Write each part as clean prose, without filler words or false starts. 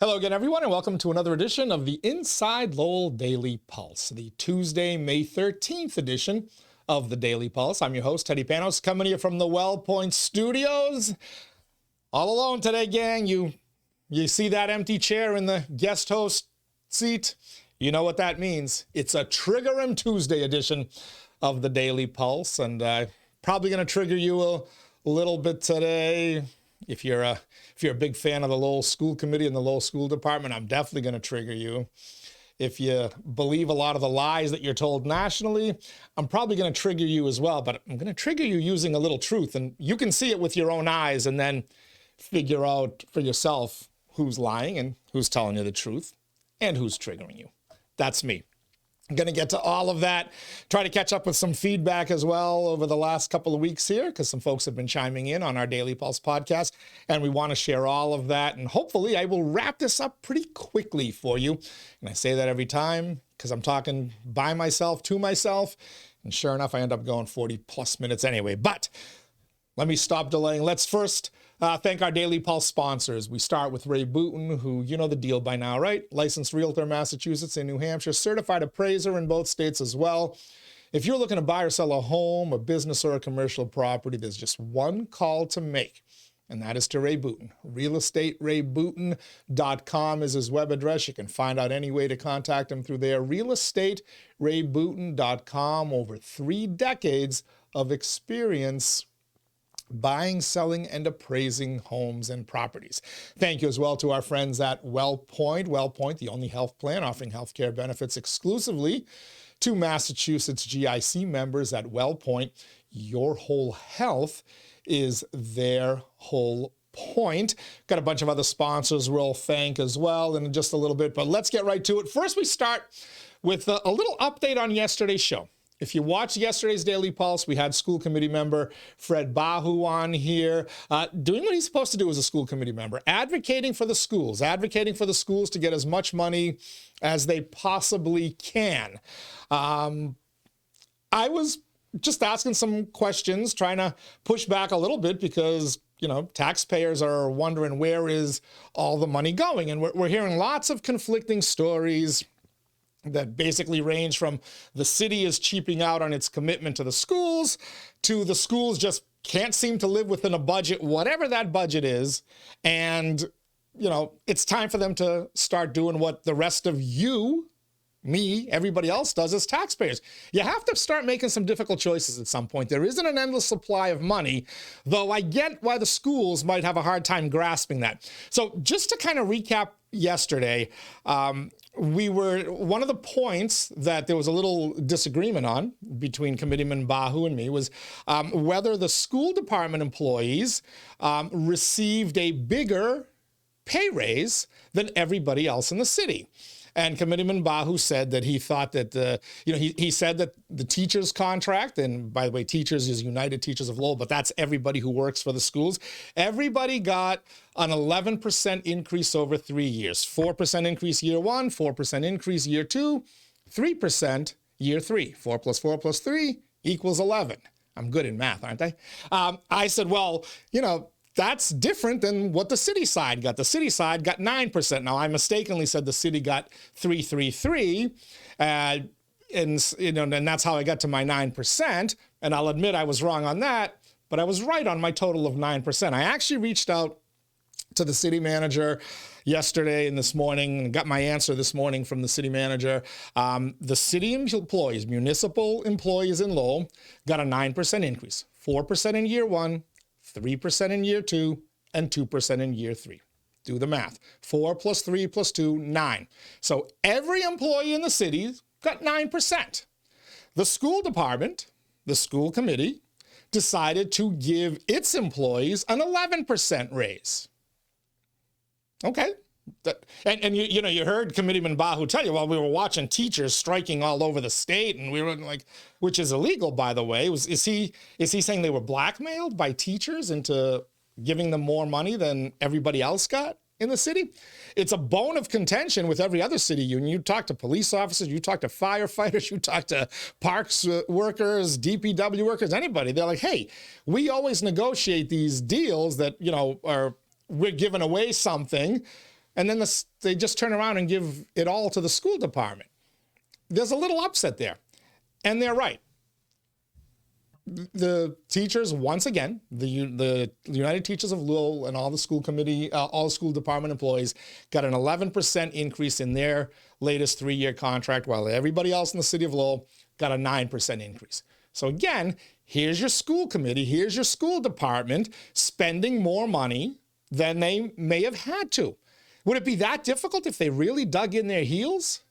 Hello again, everyone, and welcome to another edition of the Inside Lowell Daily Pulse, the Tuesday, May 13th edition of the Daily Pulse. I'm your host, Teddy Panos, coming to you from the WellPoint Studios. All alone today, gang. You see that empty chair in the guest host seat? You know what that means. It's a Trigger 'em Tuesday edition of the Daily Pulse, and probably going to trigger you a little bit today. If you're a big fan of the Lowell School Committee and the Lowell School Department, I'm definitely going to trigger you. If you believe a lot of the lies that you're told nationally, I'm probably going to trigger you as well. But I'm going to trigger you using a little truth, and you can see it with your own eyes and then figure out for yourself who's lying and who's telling you the truth and who's triggering you. That's me. I'm going to get to all of that, try to catch up with some feedback as well over the last couple of weeks here, because some folks have been chiming in on our Daily Pulse podcast, and we want to share all of that. And hopefully I will wrap this up pretty quickly for you. And I say that every time because I'm talking by myself, to myself. And sure enough, I end up going 40 plus minutes anyway. But let me stop delaying. Let's first thank our Daily Pulse sponsors. We start with Ray Booten, who you know the deal by now, right? Licensed realtor, Massachusetts and New Hampshire, certified appraiser in both states as well. If you're looking to buy or sell a home, a business, or a commercial property, there's just one call to make, and that is to Ray Booten. RealestateRayBooten.com is his web address. You can find out any way to contact him through there. RealestateRayBooten.com, over 3 decades of experience buying, selling, and appraising homes and properties. Thank you as well to our friends at WellPoint. WellPoint, the only health plan offering healthcare benefits exclusively to Massachusetts GIC members at WellPoint. Your whole health is their whole point. Got a bunch of other sponsors we'll thank as well in just a little bit, but let's get right to it. First, we start with a little update on yesterday's show. If you watched yesterday's Daily Pulse, we had school committee member Fred Bahu on here, doing what he's supposed to do as a school committee member, advocating for the schools to get as much money as they possibly can. I was just asking some questions, trying to push back a little bit because, you know, taxpayers are wondering where is all the money going. And we're hearing lots of conflicting stories that basically range from the city is cheaping out on its commitment to the schools, to the schools just can't seem to live within a budget, whatever that budget is. And, you know, it's time for them to start doing what the rest of you, me, everybody else does as taxpayers. You have to start making some difficult choices at some point. There isn't an endless supply of money, though I get why the schools might have a hard time grasping that. So just to kind of recap yesterday, one of the points that there was a little disagreement on between Committeeman Bahu and me was whether the school department employees received a bigger pay raise than everybody else in the city. And Committeeman Bahu said that he thought that he said that the teachers' contract, and by the way, teachers is United Teachers of Lowell, but that's everybody who works for the schools. Everybody got an 11% increase over 3 years. 4% increase year 1, 4% increase year 2, 3% year 3. 4 plus 4 plus 3 equals 11. I'm good in math, aren't I? I said, well, you know, that's different than what the city side got. The city side got 9%. Now, I mistakenly said the city got 333, and that's how I got to my 9%. And I'll admit I was wrong on that, but I was right on my total of 9%. I actually reached out to the city manager yesterday and this morning and got my answer this morning from the city manager. The city employees, municipal employees in Lowell, got a 9% increase, 4% in year 1, 3% in year 2, and 2% in year 3. Do the math. 4 plus 3 plus 2, 9. So every employee in the city got 9%. The school department, the school committee, decided to give its employees an 11% raise. Okay. And you heard Committeeman Bahu tell you, well, we were watching teachers striking all over the state, and we were like, which is illegal, by the way. Is he saying they were blackmailed by teachers into giving them more money than everybody else got in the city? It's a bone of contention with every other city union. You talk to police officers, you talk to firefighters, you talk to parks workers, DPW workers, anybody. They're like, hey, we always negotiate these deals that, we're giving away something and then they just turn around and give it all to the school department. There's a little upset there, and they're right. The teachers, once again, the United Teachers of Lowell and all the school committee, all school department employees got an 11% increase in their latest 3-year contract, while everybody else in the city of Lowell got a 9% increase. So again, here's your school committee, here's your school department spending more money than they may have had to. Would it be that difficult if they really dug in their heels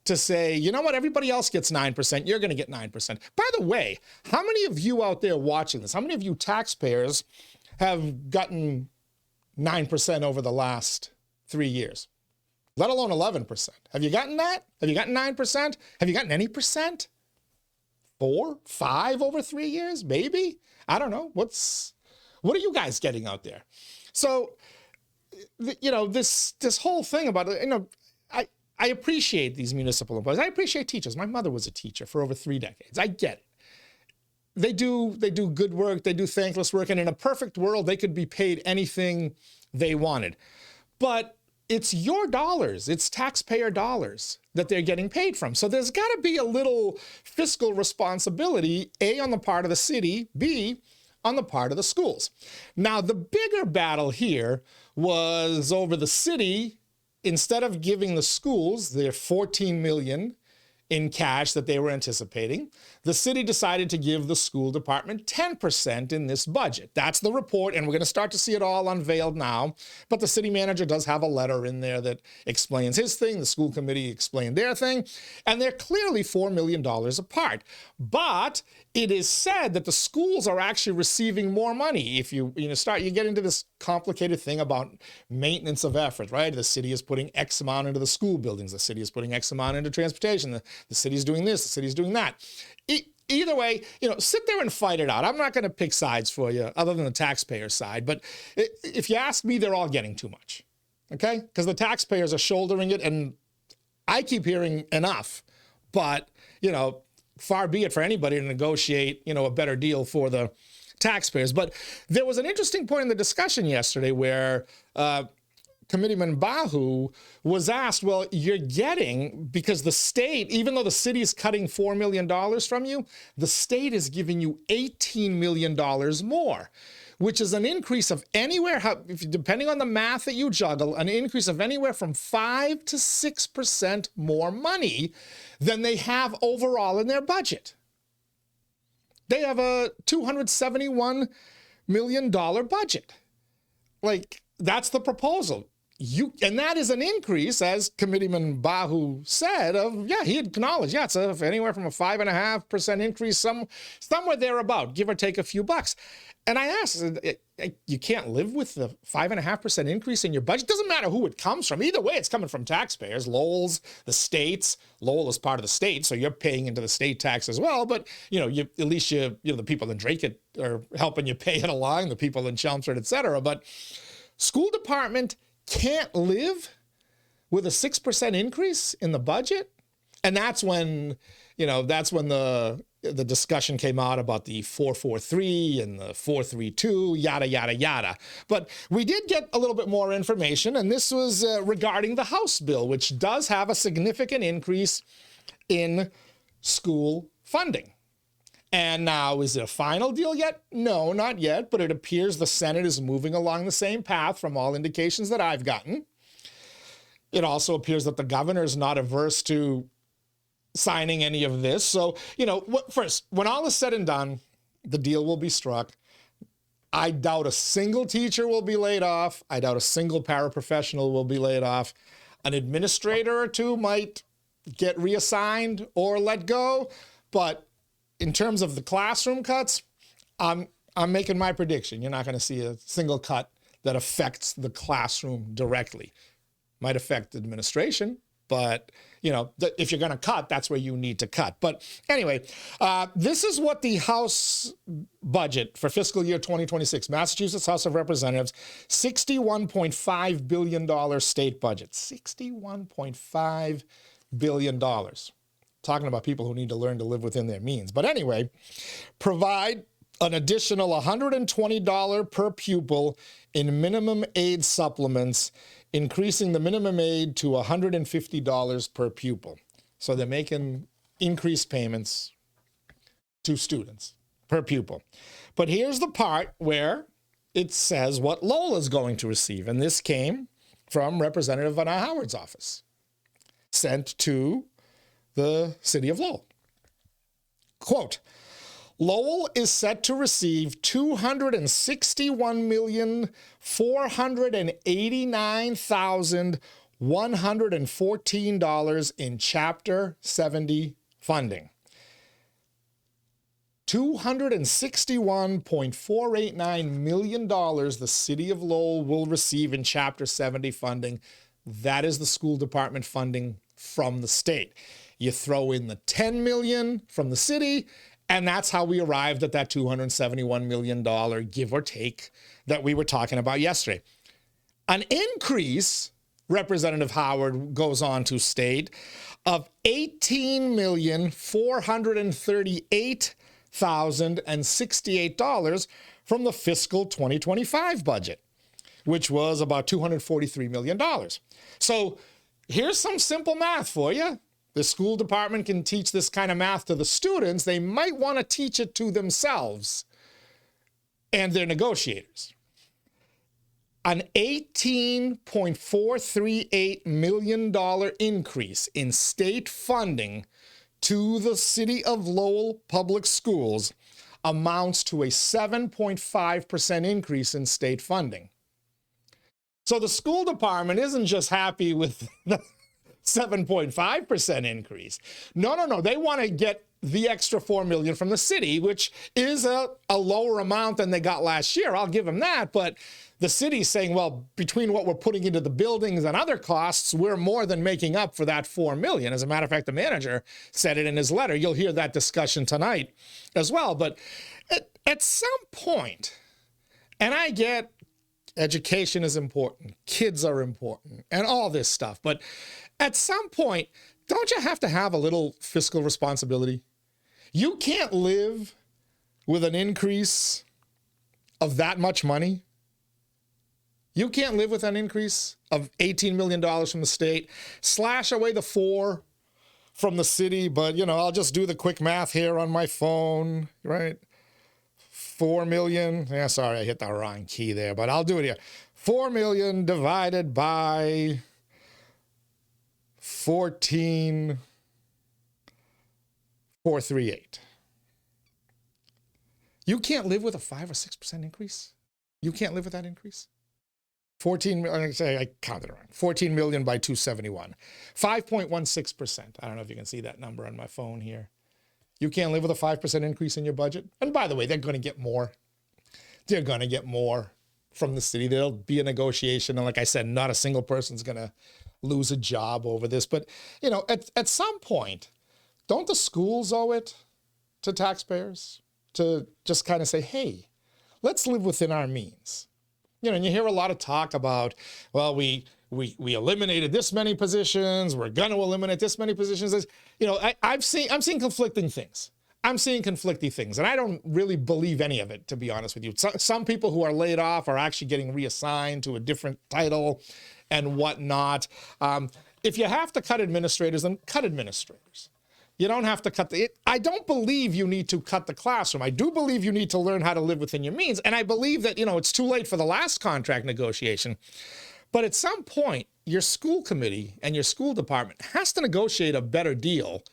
to say, you know what, everybody else gets 9%, you're going to get 9%. By the way, how many of you out there watching this, how many of you taxpayers have gotten 9% over the last 3 years, let alone 11%? Have you gotten that? Have you gotten 9%? Have you gotten any percent? 4, 5 over 3 years, maybe? I don't know. What are you guys getting out there? So, you know, this whole thing about, you know, I appreciate these municipal employees. I appreciate teachers. My mother was a teacher for over 3 decades. I get it. They do good work. They do thankless work. And in a perfect world, they could be paid anything they wanted. But it's your dollars. It's taxpayer dollars that they're getting paid from. So there's got to be a little fiscal responsibility, A, on the part of the city, B, on the part of the schools. Now, the bigger battle here was over the city. Instead of giving the schools their $14 million in cash that they were anticipating, the city decided to give the school department 10% in this budget. That's the report, and we're going to start to see it all unveiled now. But the city manager does have a letter in there that explains his thing. The school committee explained their thing, and they're clearly $4 million apart. But it is said that the schools are actually receiving more money. If you get into this complicated thing about maintenance of effort, right? The city is putting X amount into the school buildings. The city is putting X amount into transportation. The city's doing this. The city's doing that. Either way, you know, sit there and fight it out. I'm not going to pick sides for you other than the taxpayer side. But if you ask me, they're all getting too much, okay? Because the taxpayers are shouldering it, and I keep hearing enough. But, you know, far be it for anybody to negotiate, you know, a better deal for the taxpayers. But there was an interesting point in the discussion yesterday where Committeeman Bahu was asked, well, you're getting, because the state, even though the city is cutting $4 million from you, the state is giving you $18 million more, which is an increase of anywhere, depending on the math that you juggle, an increase of anywhere from 5 to 6% more money than they have overall in their budget. They have a $271 million budget. Like, that's the proposal. And that is an increase, as Committeeman Bahu said, he acknowledged, it's anywhere from a 5.5% increase, somewhere thereabout, give or take a few bucks. And I asked, you can't live with the 5.5% increase in your budget? Doesn't matter who it comes from. Either way, it's coming from taxpayers. Lowell's, the states. Lowell is part of the state, so you're paying into the state tax as well. But, you know, at least the people in Drake are helping you pay it along, the people in Chelmsford, et cetera. But school department can't live with a 6% increase in the budget. And that's when the discussion came out about the 443 and the 432, yada, yada, yada. But we did get a little bit more information, and this was regarding the House bill, which does have a significant increase in school funding. And now, is it a final deal yet? No, not yet, but it appears the Senate is moving along the same path from all indications that I've gotten. It also appears that the governor is not averse to signing any of this. So, you know, first, when all is said and done, the deal will be struck. I doubt a single teacher will be laid off. I doubt a single paraprofessional will be laid off. An administrator or two might get reassigned or let go, but in terms of the classroom cuts, I'm making my prediction. You're not going to see a single cut that affects the classroom directly. Might affect administration, but, you know, if you're going to cut, that's where you need to cut. But anyway, this is what the House budget for fiscal year 2026, Massachusetts House of Representatives, $61.5 billion state budget, $61.5 billion. Talking about people who need to learn to live within their means. But anyway, provide an additional $120 per pupil in minimum aid supplements increasing the minimum aid to $150 per pupil. So they're making increased payments to students per pupil. But here's the part where it says what Lowell is going to receive. And this came from Representative Van Howard's office, sent to the city of Lowell. Quote, Lowell is set to receive $261,489,114 in Chapter 70 funding. $261.489 million the city of Lowell will receive in Chapter 70 funding. That is the school department funding from the state. You throw in the $10 million from the city, and that's how we arrived at that $271 million, give or take, that we were talking about yesterday. An increase, Representative Howard goes on to state, of $18,438,068 from the fiscal 2025 budget, which was about $243 million. So here's some simple math for you. The school department can teach this kind of math to the students. They might want to teach it to themselves and their negotiators. An $18.438 million increase in state funding to the city of Lowell Public Schools amounts to a 7.5% increase in state funding. So the school department isn't just happy with the 7.5% increase. No. They want to get the extra $4 million from the city, which is a lower amount than they got last year. I'll give them that. But the city's saying, well, between what we're putting into the buildings and other costs, we're more than making up for that $4 million. As a matter of fact, the manager said it in his letter. You'll hear that discussion tonight as well. But at some point, and I get education is important, kids are important, and all this stuff. But at some point, don't you have to have a little fiscal responsibility? You can't live with an increase of that much money. You can't live with an increase of $18 million from the state, slash away the 4 from the city, but, I'll just do the quick math here on my phone, right? 4 million. Yeah, sorry, I hit the wrong key there, but I'll do it here. 4 million divided by 14,438. You can't live with a 5 or 6% increase? You can't live with that increase? 14, I counted it wrong. 14 million by 271. 5.16%. I don't know if you can see that number on my phone here. You can't live with a 5% increase in your budget. And by the way, they're going to get more. They're going to get more from the city. There'll be a negotiation. And like I said, not a single person's going to lose a job over this. But, at some point, don't the schools owe it to taxpayers to just kind of say, hey, let's live within our means? And you hear a lot of talk about, well, we eliminated this many positions. We're going to eliminate this many positions. I'm seeing conflicting things. I'm seeing conflicting things, and I don't really believe any of it, to be honest with you. Some people who are laid off are actually getting reassigned to a different title and whatnot. If you have to cut administrators, then cut administrators. You don't have to cut I don't believe you need to cut the classroom. I do believe you need to learn how to live within your means. And I believe that, it's too late for the last contract negotiation. But at some point, your school committee and your school department has to negotiate a better deal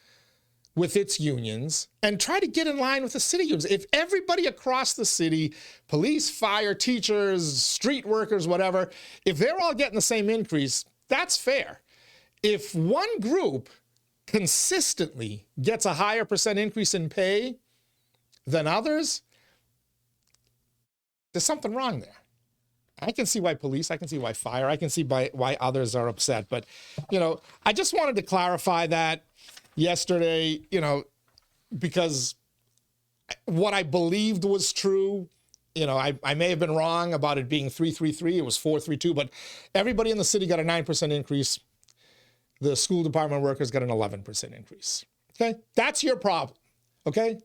with its unions and try to get in line with the city unions. If everybody across the city, police, fire, teachers, street workers, whatever, if they're all getting the same increase, that's fair. If one group consistently gets a higher percent increase in pay than others, there's something wrong there. I can see why police, I can see why fire, I can see why others are upset. But, I just wanted to clarify that yesterday, because what I believed was true. I may have been wrong about it being 333. It was 432, but everybody in the city got a 9% increase. The school department workers got an 11% increase. Okay? That's your problem. Okay?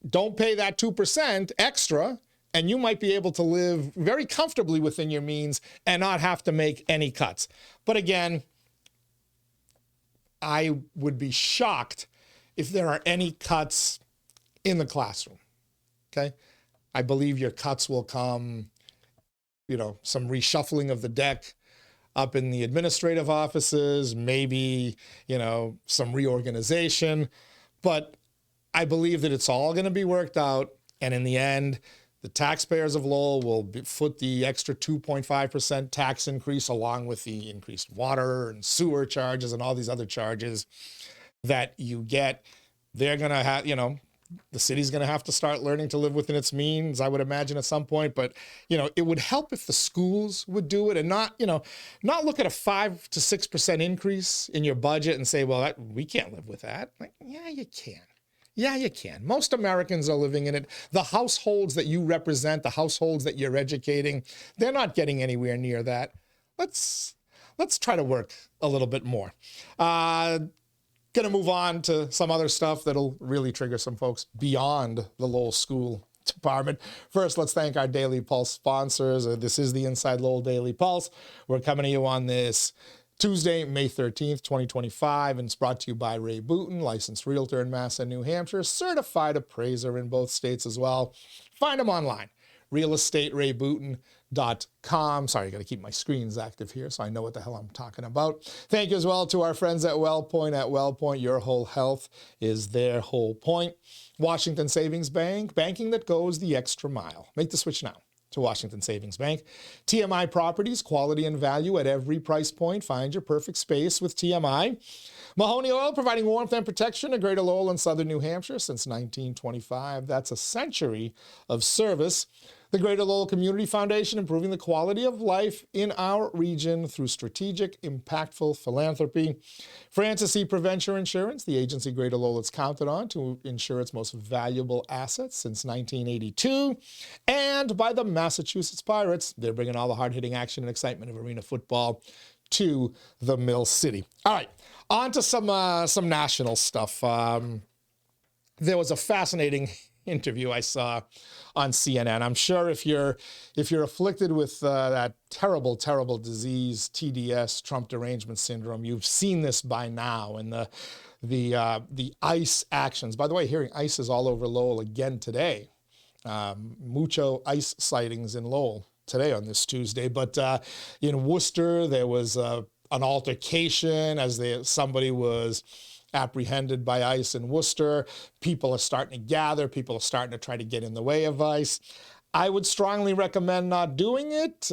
Don't pay that 2% extra and you might be able to live very comfortably within your means and not have to make any cuts. But again, I would be shocked if there are any cuts in the classroom, okay? I believe your cuts will come, some reshuffling of the deck up in the administrative offices, maybe, some reorganization. But I believe that it's all going to be worked out. And in the end, the taxpayers of Lowell will foot the extra 2.5% tax increase along with the increased water and sewer charges and all these other charges that you get. They're going to have, the city's going to have to start learning to live within its means, I would imagine, at some point. But, it would help if the schools would do it and not look at a 5 to 6% increase in your budget and say, well, we can't live with that. Like, yeah, you can. Yeah, you can. Most Americans are living in it. The households that you represent, the households that you're educating, they're not getting anywhere near that. Let's try to work a little bit more. Going to move on to some other stuff that'll really trigger some folks beyond the Lowell School Department. First, let's thank our Daily Pulse sponsors. This is the Inside Lowell Daily Pulse. We're coming to you on this Tuesday, May 13th, 2025, and it's brought to you by Ray Booten, licensed realtor in Mass and New Hampshire, certified appraiser in both states as well. Find him online, realestaterayBooten.com. Sorry, I got to keep my screens active here so I know what the hell I'm talking about. Thank you as well to our friends at WellPoint. At WellPoint, your whole health is their whole point. Washington Savings Bank, banking that goes the extra mile. Make the switch now to Washington Savings Bank. TMI Properties, quality and value at every price point. Find your perfect space with TMI. Mahoney Oil, providing warmth and protection to Greater Lowell and Southern New Hampshire since 1925. That's a century of service. The Greater Lowell Community Foundation, improving the quality of life in our region through strategic, impactful philanthropy. Francis E. Preventure Insurance, the agency Greater Lowell has counted on to insure its most valuable assets since 1982. And by the Massachusetts Pirates, they're bringing all the hard-hitting action and excitement of arena football to the Mill City. All right, on to some national stuff. There was a fascinating interview I saw on CNN. I'm sure if you're afflicted with that terrible disease, TDS, Trump derangement syndrome, you've seen this by now. And the ICE actions. By the way, hearing ICE is all over Lowell again today. Mucho ICE sightings in Lowell today on this Tuesday. But in Worcester, there was an altercation as somebody was apprehended by ICE in Worcester. People are starting to gather. People are starting to try to get in the way of ICE. I would strongly recommend not doing it.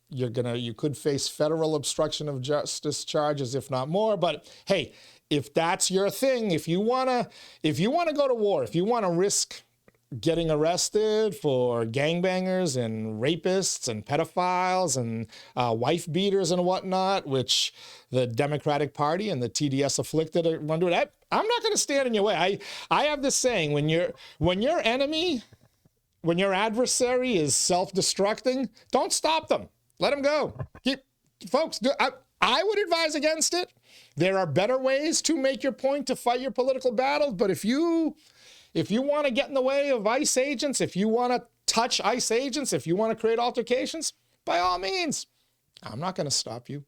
You could face federal obstruction of justice charges, if not more. But hey, if that's your thing, if you wanna go to war, if you wanna risk getting arrested for gangbangers and rapists and pedophiles and wife beaters and whatnot, which the Democratic Party and the TDS afflicted are doing, I'm not going to stand in your way. I have this saying: when your adversary is self-destructing, don't stop them. Let them go. Folks, I would advise against it. There are better ways to make your point, to fight your political battles. But if you want to get in the way of ICE agents, if you want to touch ICE agents, if you want to create altercations, by all means, I'm not going to stop you.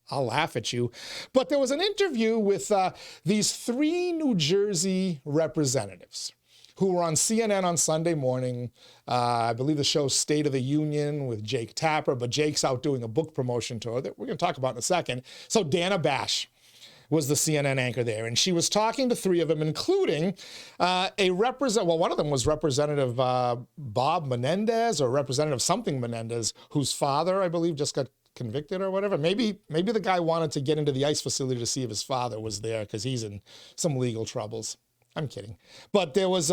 I'll laugh at you. But there was an interview with these 3 New Jersey representatives who were on CNN on Sunday morning. I believe the show's State of the Union with Jake Tapper, but Jake's out doing a book promotion tour that we're going to talk about in a second. So Dana Bash was the CNN anchor there, and she was talking to 3 of them, including one of them was Representative Bob Menendez, or Representative something Menendez, whose father, I believe, just got convicted or whatever. Maybe the guy wanted to get into the ICE facility to see if his father was there because he's in some legal troubles. I'm kidding. But there was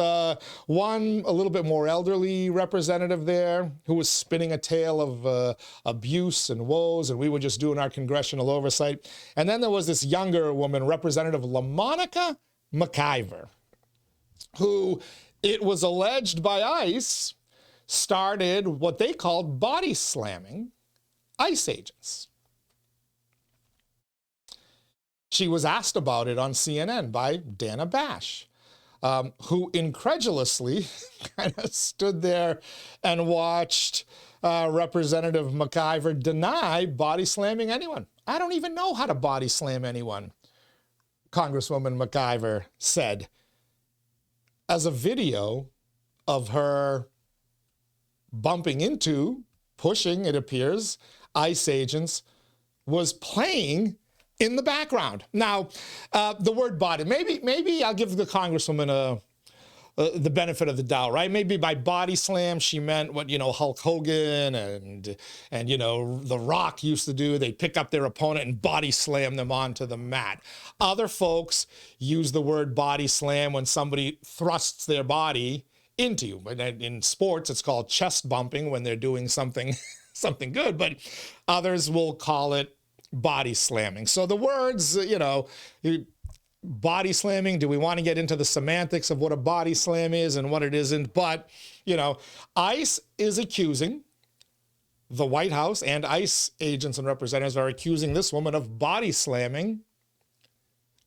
one a little bit more elderly representative there who was spinning a tale of abuse and woes, and we were just doing our congressional oversight. And then there was this younger woman, Representative LaMonica McIver, who, it was alleged by ICE, started what they called body slamming ICE agents. She was asked about it on CNN by Dana Bash. who incredulously kind of stood there and watched Representative McIver deny body slamming anyone. I don't even know how to body slam anyone, Congresswoman McIver said, as a video of her bumping into, pushing, it appears, ICE agents was playing in the background. Now, the word body, maybe I'll give the Congresswoman the benefit of the doubt, right? Maybe by body slam, she meant what, Hulk Hogan and The Rock used to do. They pick up their opponent and body slam them onto the mat. Other folks use the word body slam when somebody thrusts their body into you. But in sports, it's called chest bumping when they're doing something good, but others will call it body slamming. So the words, body slamming, do we want to get into the semantics of what a body slam is and what it isn't? But, ICE is accusing the White House, and ICE agents and representatives are accusing this woman of body slamming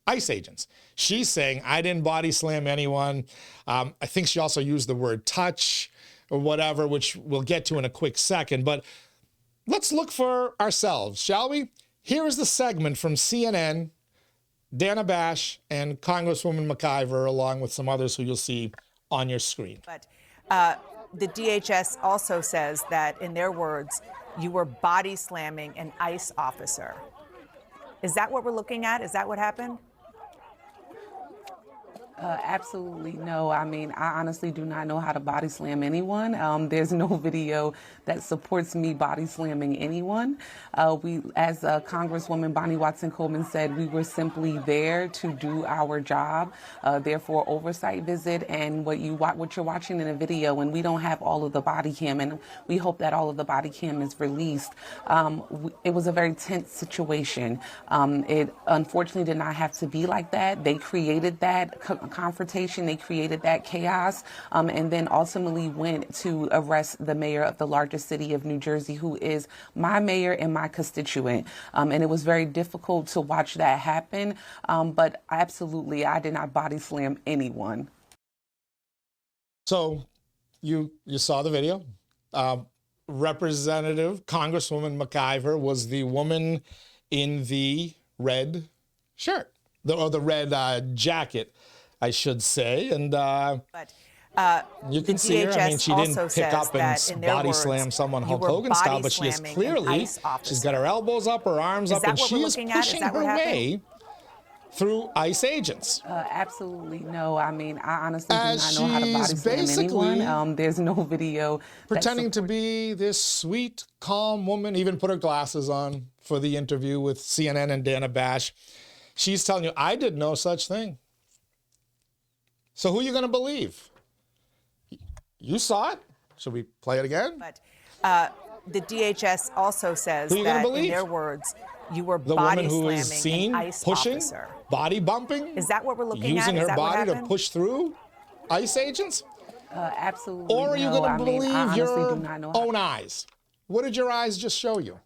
ICE agents. She's saying, I didn't body slam anyone. I think she also used the word touch or whatever, which we'll get to in a quick second. But let's look for ourselves, shall we? Here is the segment from CNN, Dana Bash and Congresswoman McIver, along with some others who you'll see on your screen. But the DHS also says that, in their words, you were body slamming an ICE officer. Is that what we're looking at? Is that what happened? Absolutely no. I mean, I honestly do not know how to body slam anyone. There's no video that supports me body slamming anyone. As Congresswoman Bonnie Watson Coleman said, we were simply there to do our job, therefore oversight visit, and what you're watching in a video, and we don't have all of the body cam, and we hope that all of the body cam is released. It was a very tense situation. It unfortunately did not have to be like that. They created that confrontation, they created that chaos, and then ultimately went to arrest the mayor of the largest city of New Jersey, who is my mayor and my constituent. And it was very difficult to watch that happen, but absolutely, I did not body slam anyone. So you saw the video. Representative Congresswoman McIver was the woman in the red shirt, the red jacket, I should say, and you can see her. I mean, she didn't pick up and body slam someone Hulk Hogan style, but she is clearly, she's got her elbows up, her arms up, and she is pushing her way through ICE agents. Absolutely no. I mean, I honestly do not know how to body slam anyone. There's no video. Pretending to be this sweet, calm woman, even put her glasses on for the interview with CNN and Dana Bash. She's telling you, I did no such thing. So who are you going to believe? You saw it. Should we play it again? But the DHS also says that, in their words, you were the body woman who is slamming seen an ICE pushing, officer. body bumping? Is that what we're looking at? Using her body to happened? push through ICE agents? Absolutely. Or are you going to believe your own to. eyes? What did your eyes just show you?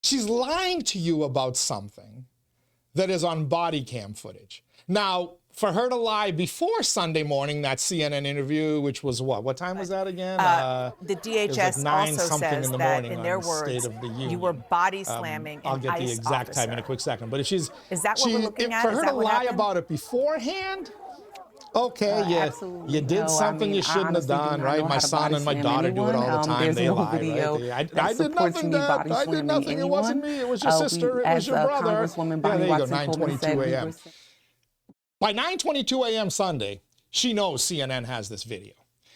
She's lying to you about something that is on body cam footage. Now, for her to lie before Sunday morning, that CNN interview, which was what? What time was that again? The DHS like also says that, in their words, you were body slamming I'll an get the ICE exact officer. time in a quick second. But if she's... Is that what we're looking at? For Is her that to what lie happened? about it beforehand, okay, you did something you shouldn't have done, right? My son and my daughter do it all the time. They lie, right? I did nothing, Dad. I did nothing. It wasn't me. It was your sister. It was your brother. Yeah, there you go, 9:22 a.m. By 9:22 a.m. Sunday, she knows CNN has this video.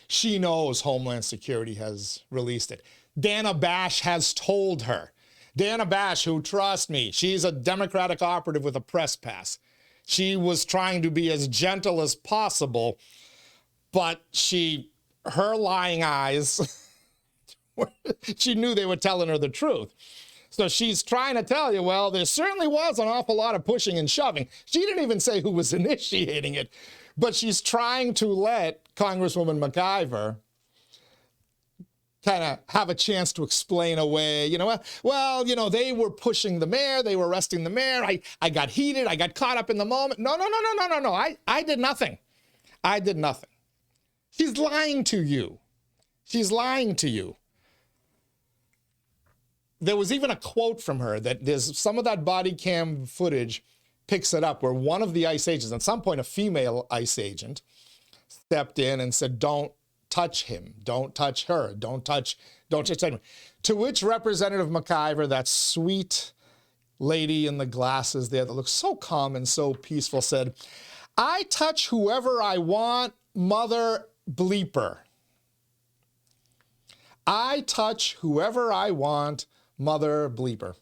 She knows Homeland Security has released it. Dana Bash has told her. Dana Bash, who, trust me, she's a Democratic operative with a press pass. She was trying to be as gentle as possible, but her lying eyes, she knew they were telling her the truth. So she's trying to tell you, well, there certainly was an awful lot of pushing and shoving. She didn't even say who was initiating it, but she's trying to let Congresswoman McIver kind of have a chance to explain away, well, they were pushing the mayor, they were arresting the mayor, I got heated, I got caught up in the moment. No, I did nothing. I did nothing. She's lying to you. She's lying to you. There was even a quote from her that there's some of that body cam footage picks it up where one of the ICE agents, at some point a female ICE agent, stepped in and said, don't touch him, don't touch her, don't touch anyone. To which Representative McIver, that sweet lady in the glasses there that looks so calm and so peaceful, said, I touch whoever I want, mother bleeper. I touch whoever I want, mother bleeper.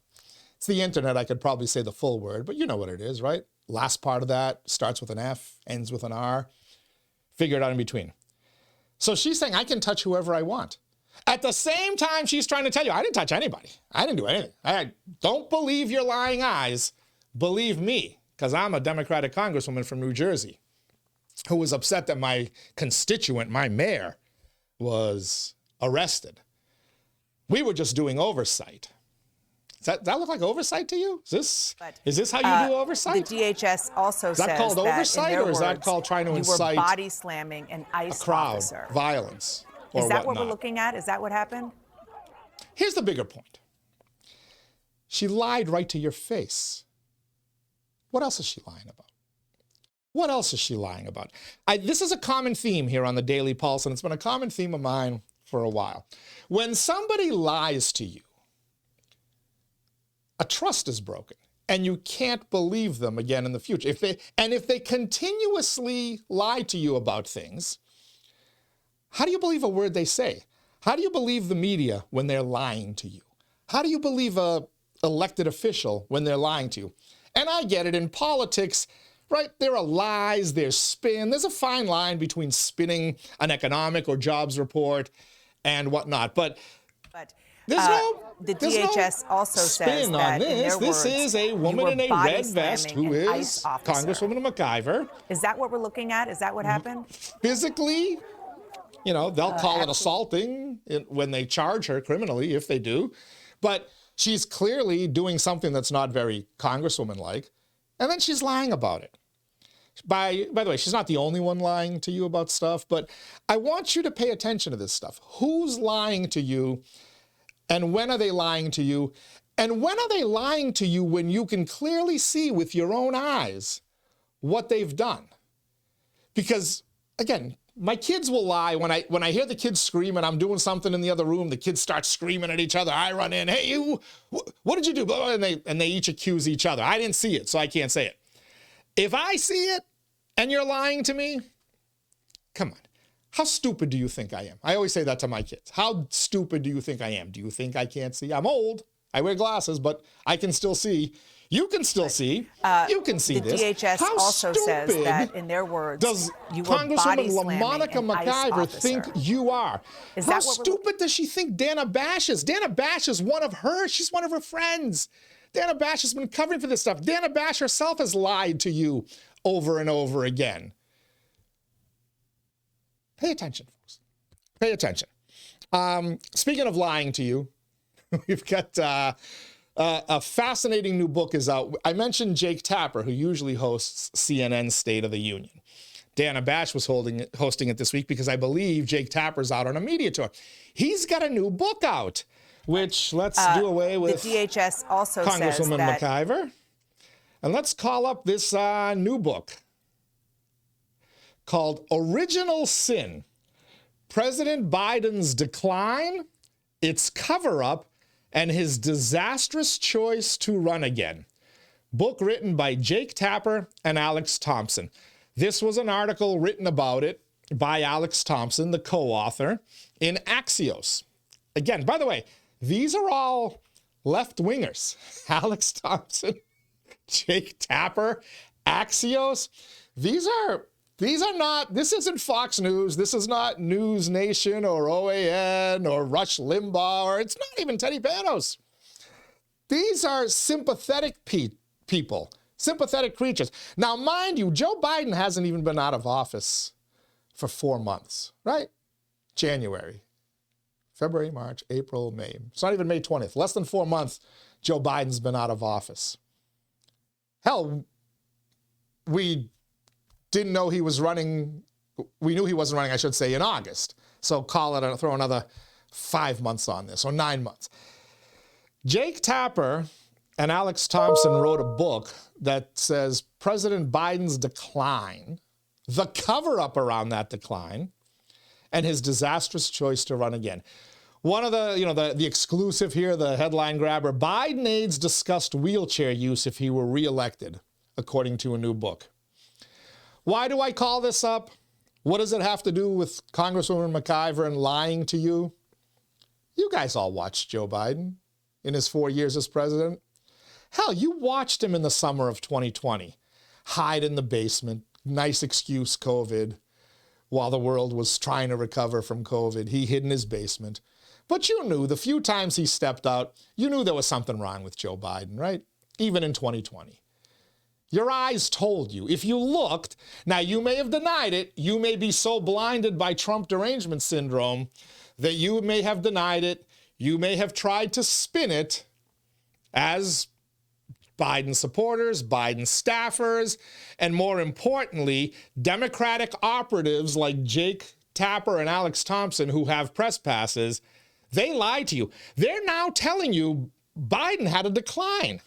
It's the internet, I could probably say the full word, but you know what it is, right? Last part of that starts with an F, ends with an R. Figure it out in between. So she's saying, I can touch whoever I want. At the same time, she's trying to tell you, I didn't touch anybody. I didn't do anything. Don't believe your lying eyes. Believe me, because I'm a Democratic congresswoman from New Jersey who was upset that my constituent, my mayor, was arrested. We were just doing oversight. Does that look like oversight to you? Is this how you do oversight? The DHS also says that called oversight, in their or is that words, called trying to incite you were body slamming an ICE a crowd, officer? Violence, or is that whatnot. what we're looking at? Is that what happened? Here's the bigger point. She lied right to your face. What else is she lying about? What else is she lying about? This is a common theme here on the Daily Pulse, and it's been a common theme of mine for a while. When somebody lies to you, a trust is broken, and you can't believe them again in the future. If they continuously lie to you about things, how do you believe a word they say? How do you believe the media when they're lying to you? How do you believe a elected official when they're lying to you? And I get it, in politics, right, there are lies, there's spin. There's a fine line between spinning an economic or jobs report and whatnot. But there's the DHS also says that in their this words, is a woman in a red vest who is Congresswoman McIver. Is that what we're looking at? Is that what happened? Physically, they'll call it assaulting when they charge her criminally, if they do. But she's clearly doing something that's not very Congresswoman-like, and then she's lying about it. By the way, she's not the only one lying to you about stuff, but I want you to pay attention to this stuff. Who's lying to you? And when are they lying to you? And when are they lying to you when you can clearly see with your own eyes what they've done? Because, again, my kids will lie. When I hear the kids scream and I'm doing something in the other room, the kids start screaming at each other. I run in, hey, you, what did you do? And they each accuse each other. I didn't see it, so I can't say it. If I see it and you're lying to me, come on. How stupid do you think I am? I always say that to my kids. How stupid do you think I am? Do you think I can't see? I'm old. I wear glasses, but I can still see. You can still see. You can see this. The DHS also says that, in their words, does you were Congresswoman body LaMonica McIver think you are? How stupid does she think Dana Bash is? Dana Bash is one of her. She's one of her friends. Dana Bash has been covering for this stuff. Dana Bash herself has lied to you over and over again. Pay attention, folks. Pay attention. Speaking of lying to you, we've got a fascinating new book is out. I mentioned Jake Tapper, who usually hosts CNN's State of the Union. Dana Bash was hosting it this week because I believe Jake Tapper's out on a media tour. He's got a new book out, which let's do away with. The DHS also Congresswoman says that McIver. And let's call up this new book called Original Sin, President Biden's Decline, Its Cover-Up, and His Disastrous Choice to Run Again. Book written by Jake Tapper and Alex Thompson. This was an article written about it by Alex Thompson, the co-author, in Axios. Again, by the way, these are all left-wingers. Alex Thompson, Jake Tapper, Axios. These are not, this isn't Fox News. This is not News Nation or OAN or Rush Limbaugh, or it's not even Teddy Panos. These are sympathetic people, sympathetic creatures. Now, mind you, Joe Biden hasn't even been out of office for 4 months, right? January, February, March, April, May. It's not even May 20th. Less than 4 months, Joe Biden's been out of office. Hell, we didn't know he was running. We knew he wasn't running, I should say, in August. So call it, throw another 5 months on this, or 9 months. Jake Tapper and Alex Thompson wrote a book that says President Biden's decline, the cover-up around that decline, and his disastrous choice to run again. One of the exclusive here, the headline grabber, Biden aides discussed wheelchair use if he were reelected, according to a new book. Why do I call this up? What does it have to do with Congresswoman McIver and lying to you? You guys all watched Joe Biden in his 4 years as president. Hell, you watched him in the summer of 2020. Hide in the basement, nice excuse, COVID. While the world was trying to recover from COVID, he hid in his basement. But you knew the few times he stepped out, you knew there was something wrong with Joe Biden, right? Even in 2020. Your eyes told you. If you looked, now you may have denied it. You may be so blinded by Trump derangement syndrome that you may have denied it. You may have tried to spin it as Biden supporters, Biden staffers, and more importantly, Democratic operatives like Jake Tapper and Alex Thompson who have press passes. They lied to you. They're now telling you Biden had a decline.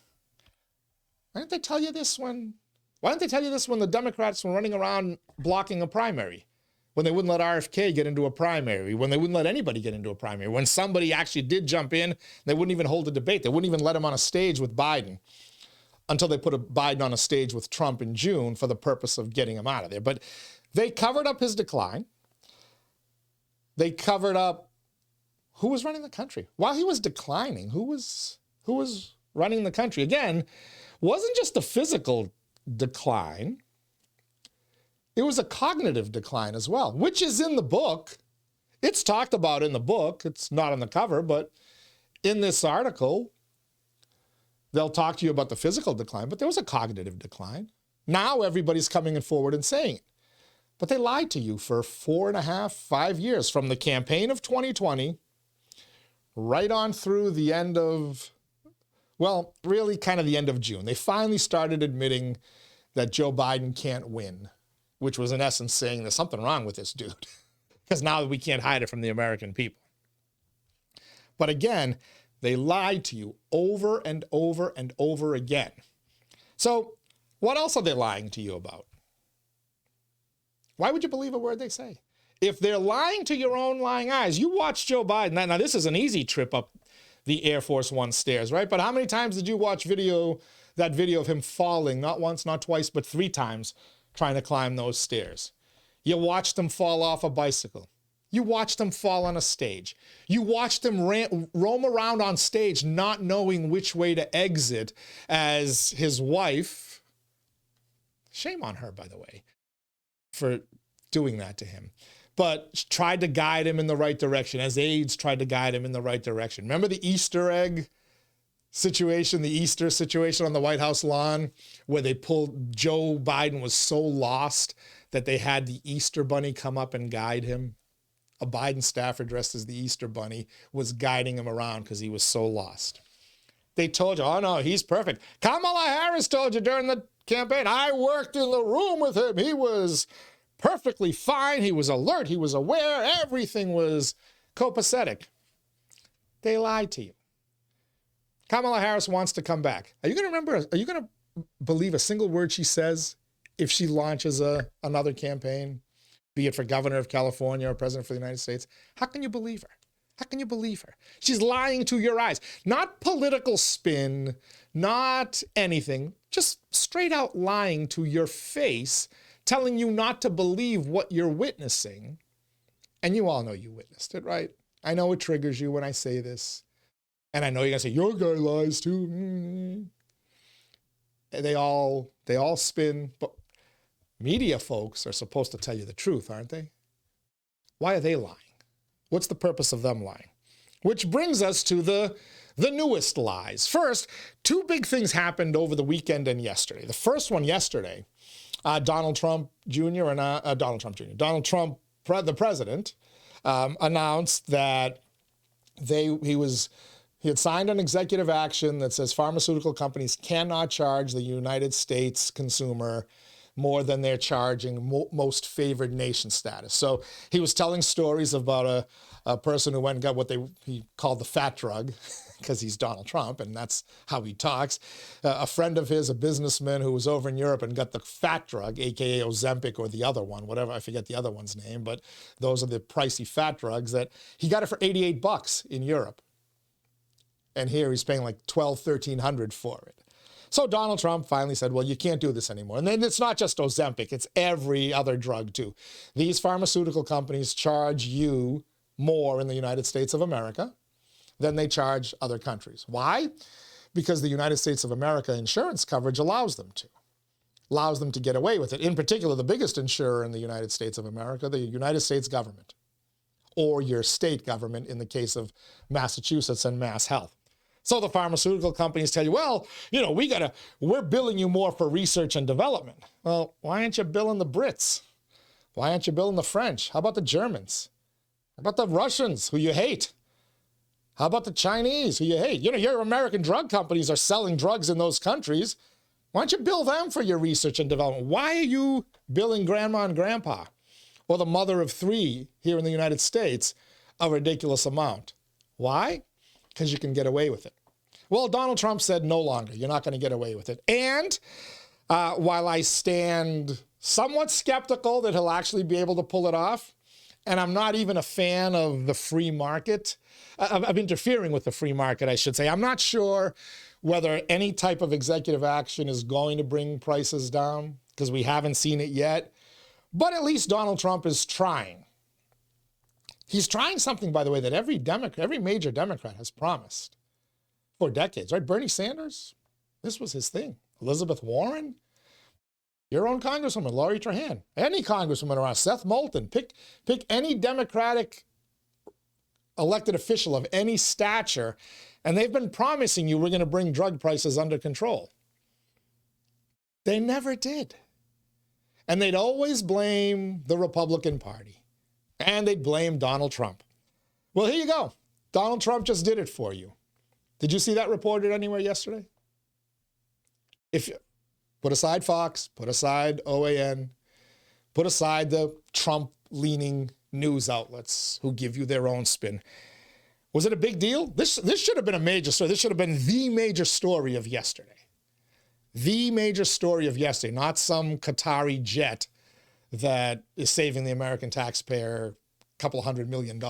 Why didn't they tell you this when the Democrats were running around blocking a primary? When they wouldn't let RFK get into a primary, when they wouldn't let anybody get into a primary, when somebody actually did jump in, they wouldn't even hold a debate. They wouldn't even let him on a stage with Biden until they put Biden on a stage with Trump in June for the purpose of getting him out of there. But they covered up his decline. They covered up who was running the country. While he was declining, who was running the country? Again, wasn't just a physical decline. It was a cognitive decline as well, which is in the book. It's talked about in the book. It's not on the cover, but in this article, they'll talk to you about the physical decline, but there was a cognitive decline. Now everybody's coming forward and saying it. But they lied to you for 4.5, 5 years, from the campaign of 2020 right on through the end of, well, really kind of the end of June. They finally started admitting that Joe Biden can't win, which was in essence saying there's something wrong with this dude, because now we can't hide it from the American people. But again, they lied to you over and over and over again. So what else are they lying to you about? Why would you believe a word they say? If they're lying to your own lying eyes, you watch Joe Biden. Now this is an easy trip up the Air Force One stairs, right? But how many times did you watch that video of him falling, not once, not twice, but 3 times, trying to climb those stairs? You watched him fall off a bicycle. You watched him fall on a stage. You watched him roam around on stage not knowing which way to exit as his wife, shame on her, by the way, for doing that to him, but tried to guide him in the right direction, as aides tried to guide him in the right direction. Remember the Easter egg situation, the Easter situation on the White House lawn, where Joe Biden was so lost that they had the Easter bunny come up and guide him? A Biden staffer dressed as the Easter bunny was guiding him around because he was so lost. They told you, oh no, he's perfect. Kamala Harris told you during the campaign, I worked in the room with him. He was perfectly fine. He was alert. He was aware. Everything was copacetic. They lied to you. Kamala Harris wants to come back. Are you going to believe a single word she says if she launches another campaign, be it for governor of California or president for the United States? How can you believe her? How can you believe her? She's lying to your eyes. Not political spin, not anything, just straight out lying to your face, telling you not to believe what you're witnessing. And you all know you witnessed it, right? I know it triggers you when I say this. And I know you're going to say, your guy lies too. And they all spin, but media folks are supposed to tell you the truth, aren't they? Why are they lying? What's the purpose of them lying? Which brings us to the newest lies. First, 2 big things happened over the weekend and yesterday. The first one yesterday, Donald Trump, the president, announced that He had signed an executive action that says pharmaceutical companies cannot charge the United States consumer more than they're charging most favored nation status. So he was telling stories about a person who went and got what he called the fat drug, because he's Donald Trump and that's how he talks. A friend of his, a businessman who was over in Europe and got the fat drug, aka Ozempic or the other one, whatever, I forget the other one's name, but those are the pricey fat drugs that he got it for $88 in Europe. And here he's paying like $1,200, $1,300 for it. So Donald Trump finally said, well, you can't do this anymore. And then it's not just Ozempic, it's every other drug too. These pharmaceutical companies charge you more in the United States of America than they charge other countries. Why? Because the United States of America insurance coverage allows them to get away with it. In particular, the biggest insurer in the United States of America, the United States government, or your state government in the case of Massachusetts and Mass Health. So the pharmaceutical companies tell you, well, you know, we're billing you more for research and development. Well, why aren't you billing the Brits? Why aren't you billing the French? How about the Germans? How about the Russians, who you hate? How about the Chinese, who you hate? You know, your American drug companies are selling drugs in those countries. Why don't you bill them for your research and development? Why are you billing grandma and grandpa, or the mother of 3 here in the United States, a ridiculous amount? Why? Because you can get away with it. Well, Donald Trump said no longer. You're not going to get away with it. And while I stand somewhat skeptical that he'll actually be able to pull it off, and I'm not even a fan of the free market, of interfering with the free market, I should say. I'm not sure whether any type of executive action is going to bring prices down, because we haven't seen it yet. But at least Donald Trump is trying. He's trying something, by the way, that every major Democrat has promised for decades, right? Bernie Sanders, this was his thing. Elizabeth Warren, your own Congresswoman, Lori Trahan, any Congresswoman around, Seth Moulton, pick any Democratic elected official of any stature, and they've been promising you we're going to bring drug prices under control. They never did. And they'd always blame the Republican Party. And they'd blame Donald Trump. Well, here you go. Donald Trump just did it for you. Did you see that reported anywhere yesterday? If you put aside Fox, put aside OAN, put aside the Trump-leaning news outlets who give you their own spin. Was it a big deal? This should have been a major story. This should have been the major story of yesterday. The major story of yesterday, not some Qatari jet that is saving the American taxpayer a couple $100 million.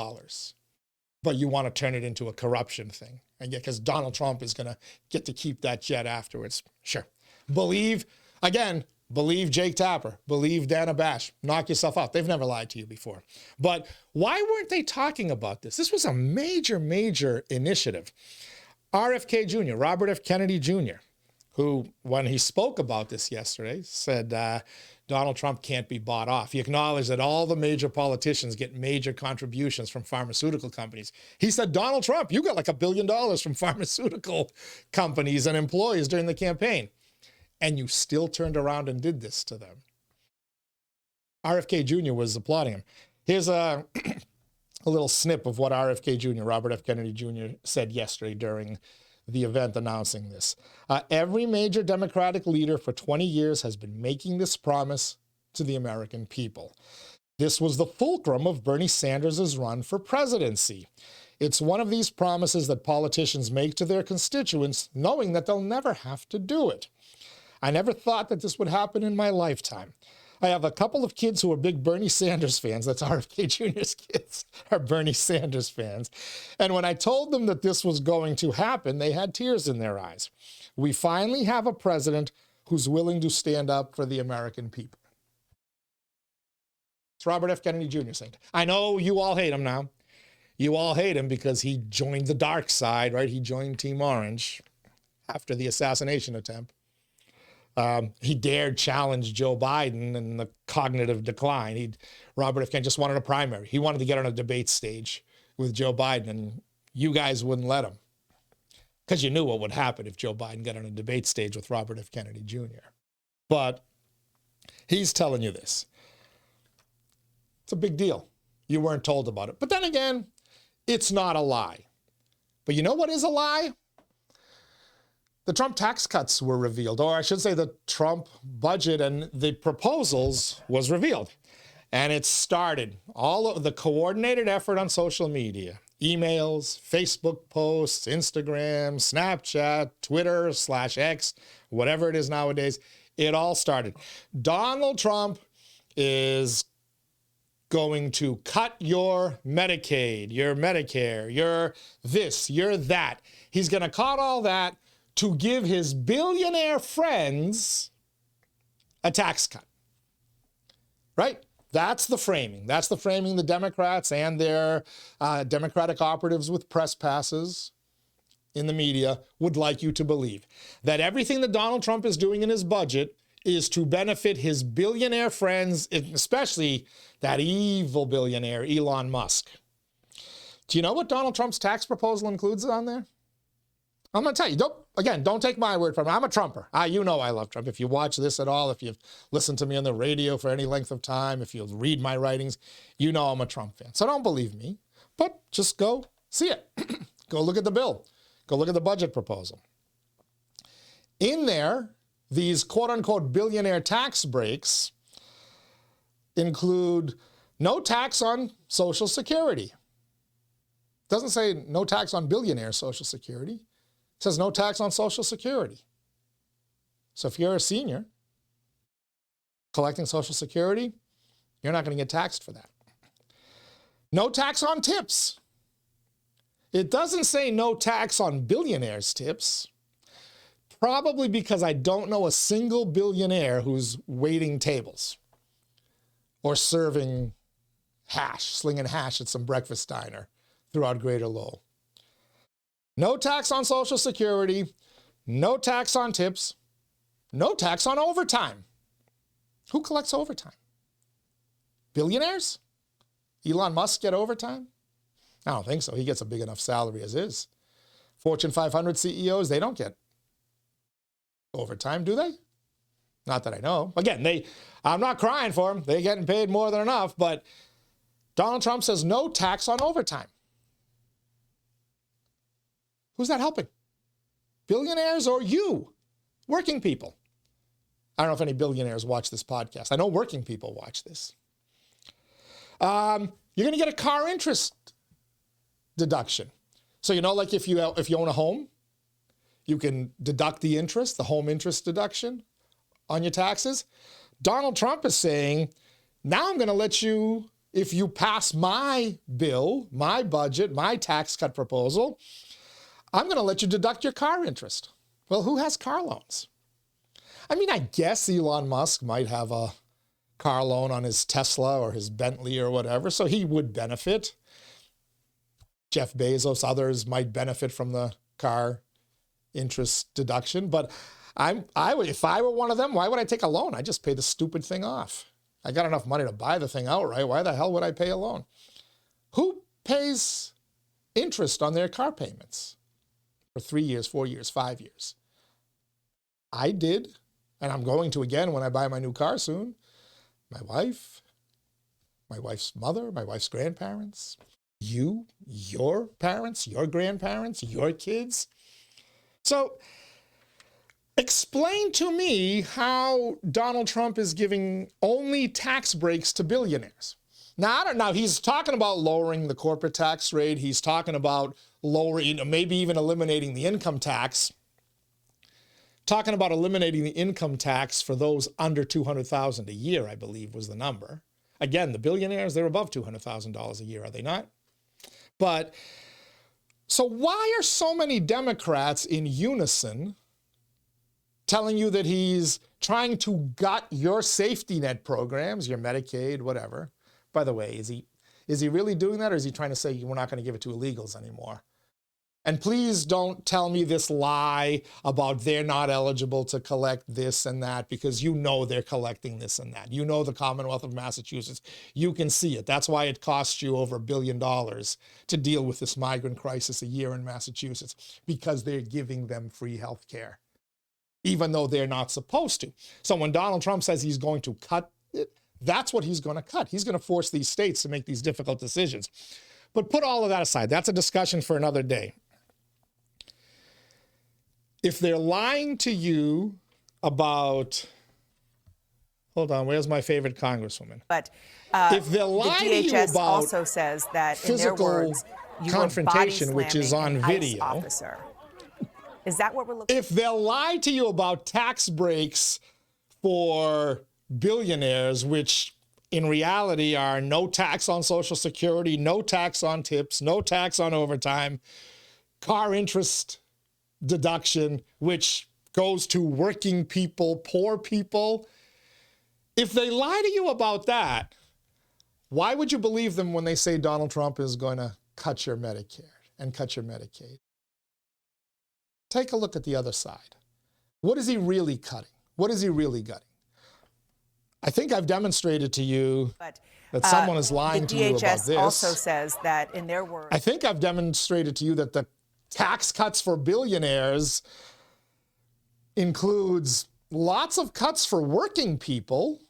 But you want to turn it into a corruption thing. And yet, because Donald Trump is going to get to keep that jet afterwards. Sure. Believe Jake Tapper. Believe Dana Bash. Knock yourself out. They've never lied to you before. But why weren't they talking about this? This was a major, major initiative. RFK Jr., Robert F. Kennedy Jr., who, when he spoke about this yesterday, said Donald Trump can't be bought off. He acknowledged that all the major politicians get major contributions from pharmaceutical companies. He said, Donald Trump, you got like $1 billion from pharmaceutical companies and employees during the campaign. And you still turned around and did this to them. RFK Jr. was applauding him. Here's a little snip of what RFK Jr., Robert F. Kennedy Jr., said yesterday during the event announcing this. Every major Democratic leader for 20 years has been making this promise to the American people. This was the fulcrum of Bernie Sanders' run for presidency. It's one of these promises that politicians make to their constituents, knowing that they'll never have to do it. I never thought that this would happen in my lifetime. I have a couple of kids who are big Bernie Sanders fans. That's RFK Jr.'s kids are Bernie Sanders fans. And when I told them that this was going to happen, they had tears in their eyes. We finally have a president who's willing to stand up for the American people. It's Robert F. Kennedy Jr. saying. I know you all hate him now. You all hate him because he joined the dark side, right? He joined Team Orange after the assassination attempt. He dared challenge Joe Biden in the cognitive decline. Robert F. Kennedy just wanted a primary. He wanted to get on a debate stage with Joe Biden, and you guys wouldn't let him because you knew what would happen if Joe Biden got on a debate stage with Robert F. Kennedy Jr. But he's telling you this. It's a big deal. You weren't told about it. But then again, it's not a lie. But you know what is a lie? The Trump tax cuts were revealed, or I should say the Trump budget and the proposals was revealed. And it started all of the coordinated effort on social media, emails, Facebook posts, Instagram, Snapchat, Twitter /X, whatever it is nowadays. It all started. Donald Trump is going to cut your Medicaid, your Medicare, your this, your that. He's going to cut all that to give his billionaire friends a tax cut, right? That's the framing. That's the framing the Democrats and their Democratic operatives with press passes in the media would like you to believe. That everything that Donald Trump is doing in his budget is to benefit his billionaire friends, especially that evil billionaire, Elon Musk. Do you know what Donald Trump's tax proposal includes on there? I'm going to tell you, don't take my word for it. I'm a Trumper. You know I love Trump. If you watch this at all, if you've listened to me on the radio for any length of time, if you read my writings, you know I'm a Trump fan. So don't believe me, but just go see it. Go look at the bill. Go look at the budget proposal. In there, these quote-unquote billionaire tax breaks include no tax on Social Security. It doesn't say no tax on billionaire Social Security. It says no tax on Social Security. So if you're a senior collecting Social Security, you're not going to get taxed for that. No tax on tips. It doesn't say no tax on billionaires' tips, probably because I don't know a single billionaire who's waiting tables or serving hash, slinging hash at some breakfast diner throughout Greater Lowell. No tax on Social Security, no tax on tips, no tax on overtime. Who collects overtime? Billionaires? Elon Musk get overtime? I don't think so. He gets a big enough salary as is. Fortune 500 CEOs, they don't get overtime, do they? Not that I know. Again, I'm not crying for them. They're getting paid more than enough, but Donald Trump says no tax on overtime. Who's that helping? Billionaires or you? Working people. I don't know if any billionaires watch this podcast. I know working people watch this. You're going to get a car interest deduction. So, like if you own a home, you can deduct the interest, the home interest deduction on your taxes. Donald Trump is saying, now I'm going to let you, if you pass my bill, my budget, my tax cut proposal, I'm going to let you deduct your car interest. Well, who has car loans? I mean, I guess Elon Musk might have a car loan on his Tesla or his Bentley or whatever, so he would benefit. Jeff Bezos, others might benefit from the car interest deduction. But if I were one of them, why would I take a loan? I just pay the stupid thing off. I got enough money to buy the thing outright. Why the hell would I pay a loan? Who pays interest on their car payments for 3 years, 4 years, 5 years? I did, and I'm going to again when I buy my new car soon. My wife, my wife's mother, my wife's grandparents, you, your parents, your grandparents, your kids. So explain to me how Donald Trump is giving only tax breaks to billionaires. Now, he's talking about lowering the corporate tax rate. He's talking about lowering, maybe even eliminating the income tax. Talking about eliminating the income tax for those under $200,000 a year, I believe was the number. Again, the billionaires, they're above $200,000 a year, are they not? But, so why are so many Democrats in unison telling you that he's trying to gut your safety net programs, your Medicaid, whatever? By the way, is he really doing that, or is he trying to say we're not going to give it to illegals anymore? And please don't tell me this lie about they're not eligible to collect this and that, because you know they're collecting this and that. You know the Commonwealth of Massachusetts. You can see it. That's why it costs you over $1 billion to deal with this migrant crisis a year in Massachusetts, because they're giving them free health care, even though they're not supposed to. So when Donald Trump says he's going to cut it, that's what he's going to cut. He's going to force these states to make these difficult decisions. But put all of that aside. That's a discussion for another day. if they're lying to you about, hold on, where's my favorite congresswoman? But if they're lying to you DHS about also says that in their physical words, you confrontation, were which is on an ICE video. officer. Is that what we're looking? If they'll lie to you about tax breaks for billionaires, which in reality are no tax on Social Security, no tax on tips, no tax on overtime, car interest deduction, which goes to working people, poor people. If they lie to you about that, why would you believe them when they say Donald Trump is going to cut your Medicare and cut your Medicaid? Take a look at the other side. What is he really cutting? What is he really gutting? I think I've demonstrated to you that someone is lying to you about this. The DHS also says that in their words. I think I've demonstrated to you that the tax cuts for billionaires includes lots of cuts for working people.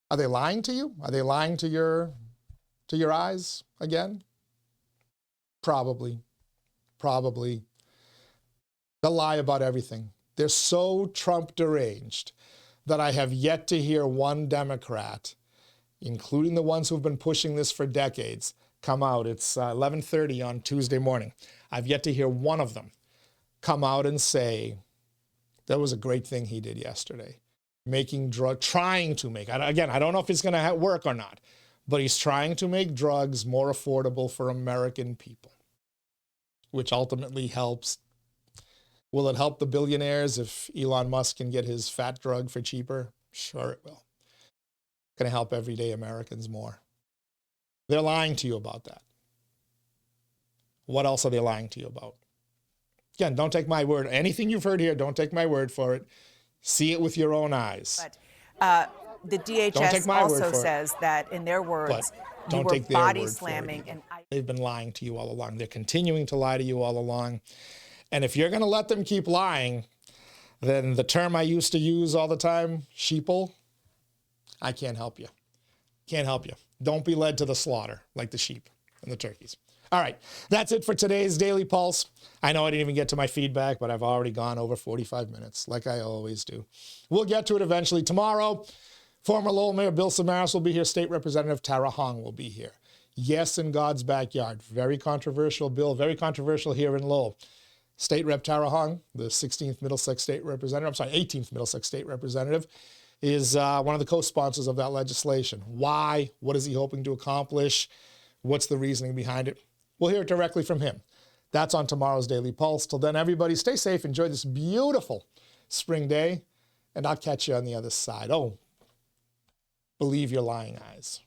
Are they lying to you? Are they lying to your eyes again? Probably. They'll lie about everything. They're so Trump deranged that I have yet to hear one Democrat, including the ones who've been pushing this for decades, come out. It's 11:30 on Tuesday morning. I've yet to hear one of them come out and say, that was a great thing he did yesterday. Trying to make, again, I don't know if it's going to work or not, but he's trying to make drugs more affordable for American people, which ultimately helps. Will it help the billionaires if Elon Musk can get his fat drug for cheaper? Sure it will. Going to help everyday Americans more. They're lying to you about that. What else are they lying to you about? Again, don't take my word. Anything you've heard here, don't take my word for it. See it with your own eyes. But the DHS also says that in their words, you were body slamming and they've been lying to you all along. They're continuing to lie to you all along. And if you're going to let them keep lying, then the term I used to use all the time, sheeple, I can't help you. Can't help you. Don't be led to the slaughter like the sheep and the turkeys. All right, that's it for today's Daily Pulse. I know I didn't even get to my feedback, but I've already gone over 45 minutes, like I always do. We'll get to it eventually. Tomorrow, former Lowell Mayor Bill Samaras will be here. State Representative Tara Hong will be here. Yes, in God's backyard. Very controversial bill, very controversial here in Lowell. State Rep Tara Hong, the 16th Middlesex State Representative, 18th Middlesex State Representative, is one of the co-sponsors of that legislation. Why? What is he hoping to accomplish? What's the reasoning behind it? We'll hear it directly from him. That's on tomorrow's Daily Pulse. Till then, everybody, stay safe. Enjoy this beautiful spring day, and I'll catch you on the other side. Oh, believe your lying eyes.